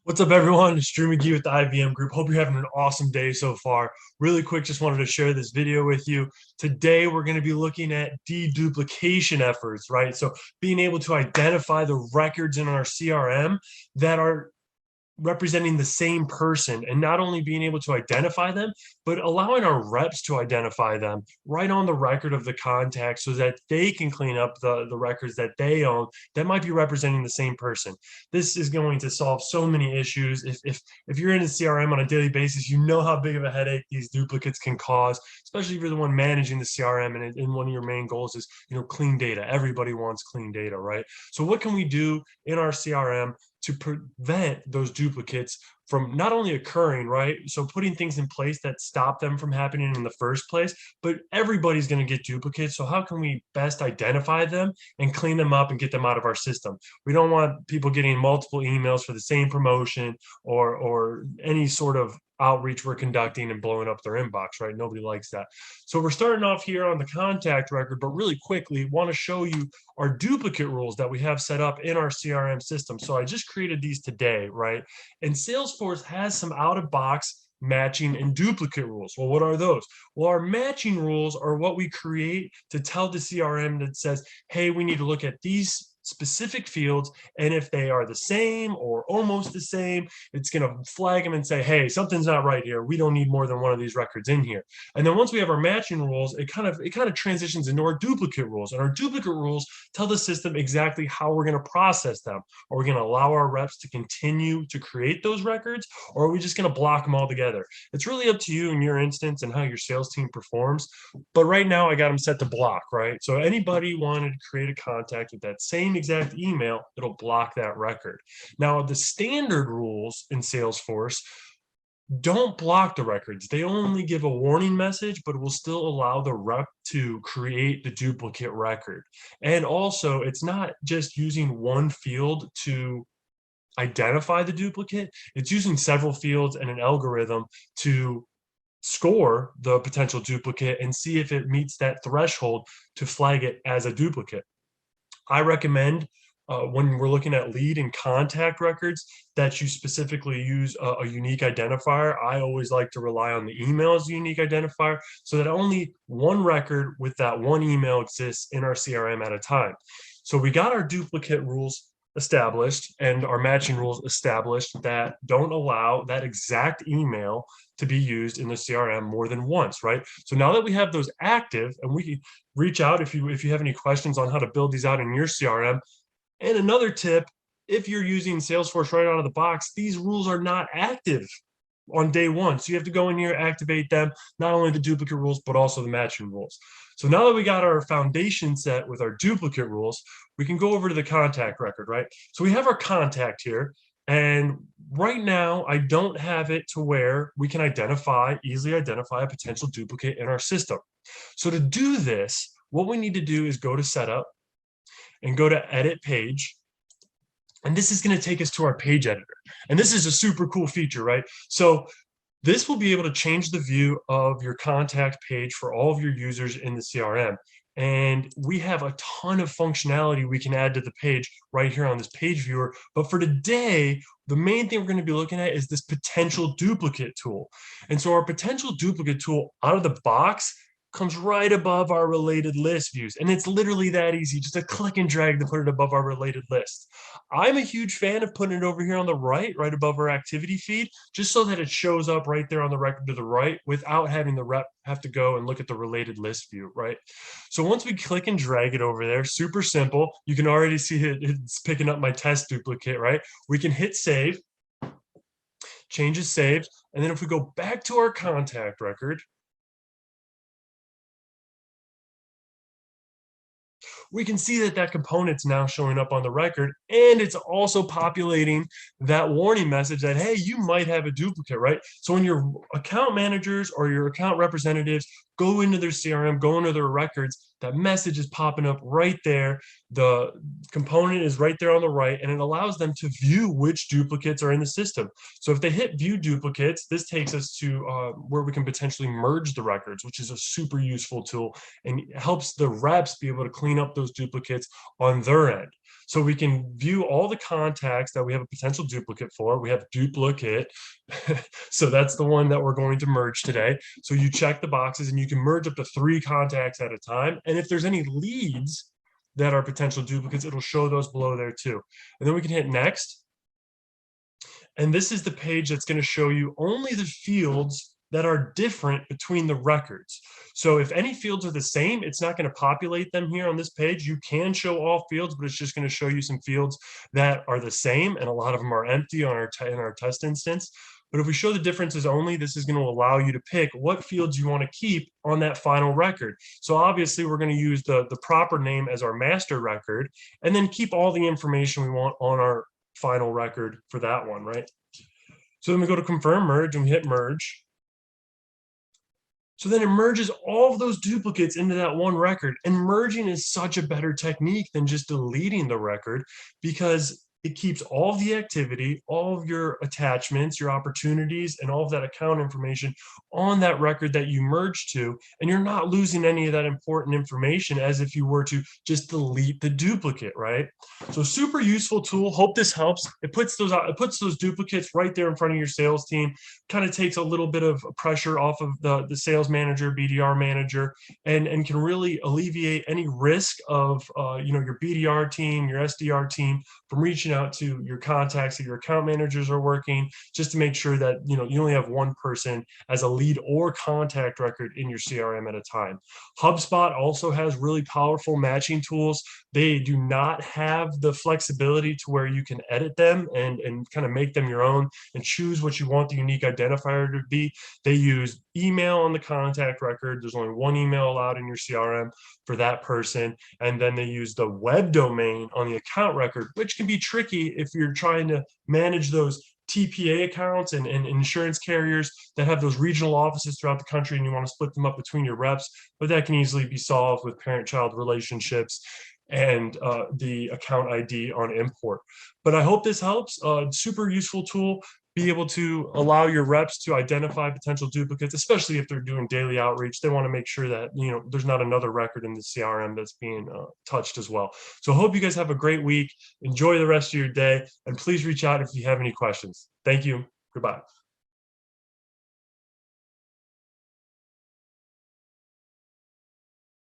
What's up, everyone? It's Drew McGee with the IVM Group. Hope you're having an awesome day so far. Really quick, just wanted to share this video with you. Today, we're going to be looking at deduplication efforts, right? So being able to identify the records in our CRM that are representing the same person, and not only being able to identify them, but allowing our reps to identify them right on the record of the contact so that they can clean up the records that they own that might be representing the same person. This is going to solve so many issues. If you're in a CRM on a daily basis, you know how big of a headache these duplicates can cause, especially if you're the one managing the CRM and one of your main goals is, clean data. Everybody wants clean data, right? So what can we do in our CRM to prevent those duplicates from not only occurring, right? So putting things in place that stop them from happening in the first place, but everybody's going to get duplicates. So how can we best identify them and clean them up and get them out of our system? We don't want people getting multiple emails for the same promotion or any sort of outreach we're conducting and blowing up their inbox, right? Nobody likes that. So we're starting off here on the contact record, but really quickly want to show you our duplicate rules that we have set up in our CRM system. So I just created these today, right? And Salesforce has some out-of-box matching and duplicate rules. Well, what are those? Well, our matching rules are what we create to tell the CRM that says, hey, we need to look at these specific fields, and if they are the same or almost the same, it's going to flag them and say, hey, something's not right here. We don't need more than one of these records in here. And then once we have our matching rules, it kind of transitions into our duplicate rules, and our duplicate rules tell the system exactly how we're going to process them. Are we going to allow our reps to continue to create those records, or are we just going to block them all together? It's really up to you in your instance and how your sales team performs. But right now I got them set to block, right? So anybody wanted to create a contact with that same exact email, it'll block that record. Now, the standard rules in Salesforce don't block the records. They only give a warning message, but will still allow the rep to create the duplicate record. And also, it's not just using one field to identify the duplicate. It's using several fields and an algorithm to score the potential duplicate and see if it meets that threshold to flag it as a duplicate. I recommend when we're looking at lead and contact records that you specifically use a unique identifier. I always like to rely on the email as a unique identifier so that only one record with that one email exists in our CRM at a time. So we got our duplicate rules established and our matching rules established that don't allow that exact email to be used in the CRM more than once, right? So now that we have those active, and we can reach out if you have any questions on how to build these out in your CRM. And another tip, if you're using Salesforce right out of the box, these rules are not active on day one. So you have to go in here, activate them, not only the duplicate rules, but also the matching rules. So now that we got our foundation set with our duplicate rules, we can go over to the contact record, right? So we have our contact here. And right now, I don't have it to where we can easily identify a potential duplicate in our system. So to do this, what we need to do is go to setup and go to edit page. And this is going to take us to our page editor. And this is a super cool feature, right? So this will be able to change the view of your contact page for all of your users in the CRM. And we have a ton of functionality we can add to the page right here on this page viewer. But for today, the main thing we're going to be looking at is this potential duplicate tool. And so our potential duplicate tool out of the box comes right above our related list views. And it's literally that easy, just a click and drag to put it above our related list. I'm a huge fan of putting it over here on the right above our activity feed, just so that it shows up right there on the record to the right without having the rep have to go and look at the related list view, right? So once we click and drag it over there, super simple. You can already see it's picking up my test duplicate, right? We can hit save, change is saved. And then if we go back to our contact record, we can see that that component's now showing up on the record, and it's also populating that warning message that, hey, you might have a duplicate, right? So when your account managers or your account representatives go into their CRM, go into their records, that message is popping up right there. The component is right there on the right, and it allows them to view which duplicates are in the system. So if they hit view duplicates, this takes us to where we can potentially merge the records, which is a super useful tool and helps the reps be able to clean up those duplicates on their end. So we can view all the contacts that we have a potential duplicate for. We have duplicate. So that's the one that we're going to merge today. So you check the boxes and you can merge up to 3 contacts at a time. And if there's any leads that are potential duplicates, it'll show those below there too. And then we can hit next. And this is the page that's going to show you only the fields that are different between the records. So if any fields are the same, it's not going to populate them here on this page. You can show all fields, but it's just going to show you some fields that are the same, and a lot of them are empty on in our test instance. But if we show the differences only, this is going to allow you to pick what fields you want to keep on that final record. So obviously we're going to use the proper name as our master record, and then keep all the information we want on our final record for that one, right? So then we go to confirm merge and we hit merge. So then it merges all of those duplicates into that one record. And merging is such a better technique than just deleting the record, because it keeps all of the activity, all of your attachments, your opportunities, and all of that account information on that record that you merge to, and you're not losing any of that important information as if you were to just delete the duplicate, right? So super useful tool. Hope this helps. It puts those duplicates right there in front of your sales team, kind of takes a little bit of pressure off of the sales manager, BDR manager, and can really alleviate any risk of your BDR team, your SDR team from reaching out to your contacts that your account managers are working, just to make sure that you only have one person as a lead or contact record in your CRM at a time. HubSpot also has really powerful matching tools. They do not have the flexibility to where you can edit them and kind of make them your own and choose what you want the unique identifier to be. They use email on the contact record. There's only one email allowed in your CRM for that person. And then they use the web domain on the account record, which can be tricky if you're trying to manage those TPA accounts and insurance carriers that have those regional offices throughout the country, and you want to split them up between your reps. But that can easily be solved with parent-child relationships and the account ID on import. But I hope this helps. Super useful tool. Be able to allow your reps to identify potential duplicates, especially if they're doing daily outreach. They want to make sure that there's not another record in the CRM that's being touched as well. So I hope you guys have a great week. Enjoy the rest of your day, and please reach out if you have any questions. Thank you. Goodbye.